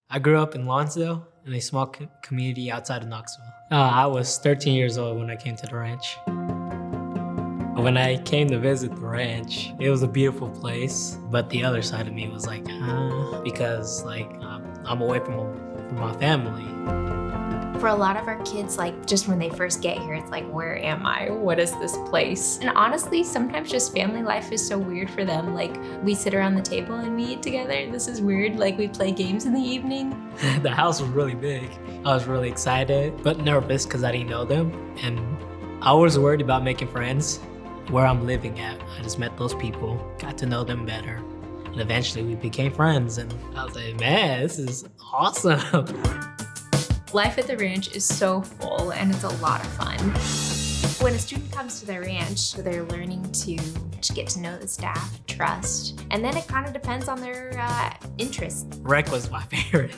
I grew up in Lawrenceville, in a small community outside of Knoxville. I was 13 years old when I came to the ranch. When I came to visit the ranch, it was a beautiful place, but the other side of me was like, because I'm away from my family. For a lot of our kids, just when they first get here, it's like, where am I? What is this place? And honestly, sometimes just family life is so weird for them. We sit around the table and we eat together. This is weird. We play games in the evening. The house was really big. I was really excited, but nervous because I didn't know them. And I was worried about making friends where I'm living at. I just met those people, got to know them better. And eventually we became friends. And I was like, man, this is awesome. Life at the ranch is so full and it's a lot of fun. When a student comes to the ranch, they're learning to get to know the staff, trust, and then it kind of depends on their interests. Rec was my favorite.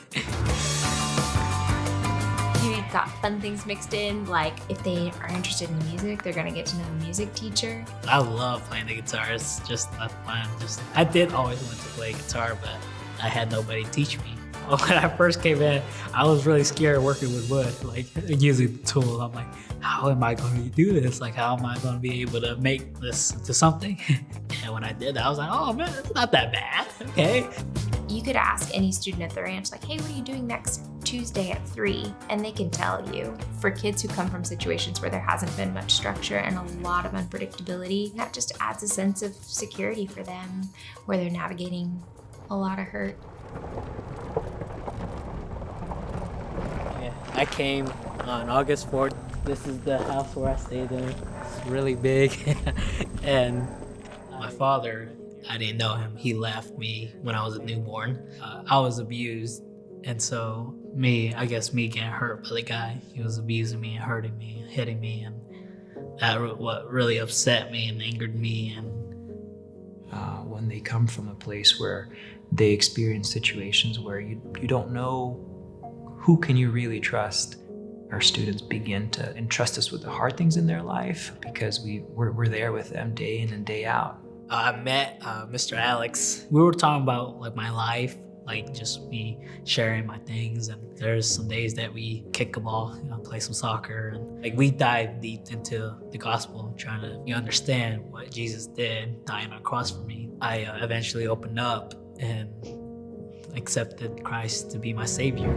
You've got fun things mixed in, if they are interested in music, they're gonna get to know the music teacher. I love playing the guitar. It's just fun. I did always want to play guitar, but I had nobody teach me. When I first came in, I was really scared working with wood, using the tool. I'm like, how am I going to do this? How am I going to be able to make this into something? And when I did that, I was like, oh man, it's not that bad, okay. You could ask any student at the ranch, hey, what are you doing next Tuesday at 3? And they can tell you. For kids who come from situations where there hasn't been much structure and a lot of unpredictability, that just adds a sense of security for them, where they're navigating a lot of hurt. I came on August 4th. This is the house where I stayed in. It's really big. And my father, I didn't know him. He left me when I was a newborn. I was abused. And so me getting hurt by the guy, he was abusing me and hurting me and hitting me. And that what really upset me and angered me. And when they come from a place where they experience situations where you don't know who can you really trust, our students begin to entrust us with the hard things in their life because we're there with them day in and day out. I met Mr. Alex. We were talking about my life, just me sharing my things. And there's some days that we kick a ball, play some soccer, and we dive deep into the gospel, trying to understand what Jesus did, dying on a cross for me. I eventually opened up and accepted Christ to be my savior.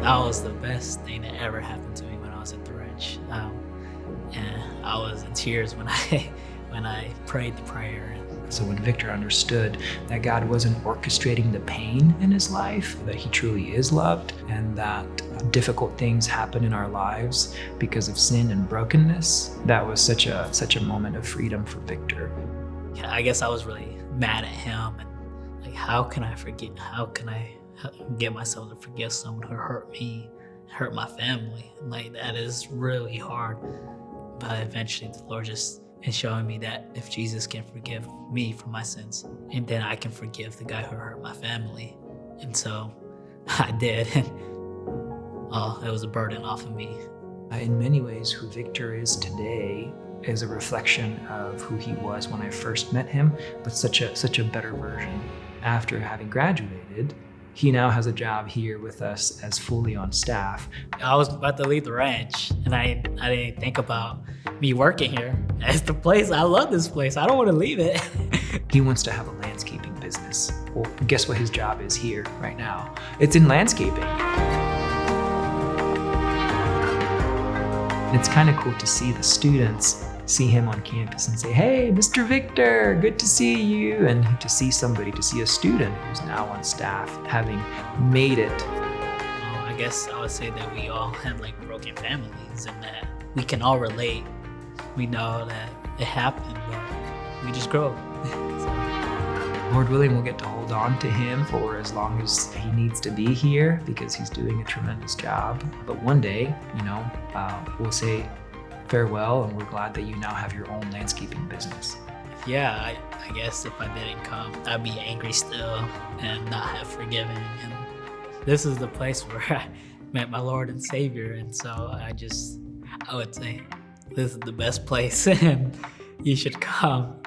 That was the best thing that ever happened to me when I was at the ranch. And I was in tears when I prayed the prayer. So when Victor understood that God wasn't orchestrating the pain in his life, that he truly is loved, and that difficult things happen in our lives because of sin and brokenness, that was such a moment of freedom for Victor. Yeah, I guess I was really mad at him, and how can I forget? How can I get myself to forgive someone who hurt me, hurt my family? That is really hard. But eventually the Lord just is showing me that if Jesus can forgive me for my sins, and then I can forgive the guy who hurt my family. And so I did. It was a burden off of me. In many ways, who Victor is today is a reflection of who he was when I first met him, but such a better version. After having graduated, he now has a job here with us as fully on staff. I was about to leave the ranch, and I didn't think about me working here. It's the place. I love this place. I don't want to leave it. He wants to have a landscaping business. Well, guess what his job is here right now? It's in landscaping. And it's kind of cool to see the students see him on campus and say, hey, Mr. Victor, good to see you. And to see a student who's now on staff having made it. I guess I would say that we all have broken families and that we can all relate. We know that it happened, but we just grow. Lord willing, we'll get to hold on to him for as long as he needs to be here because he's doing a tremendous job. But one day, we'll say farewell, and we're glad that you now have your own landscaping business. Yeah, I guess if I didn't come, I'd be angry still and not have forgiven. And this is the place where I met my Lord and Savior. And so I would say this is the best place and you should come.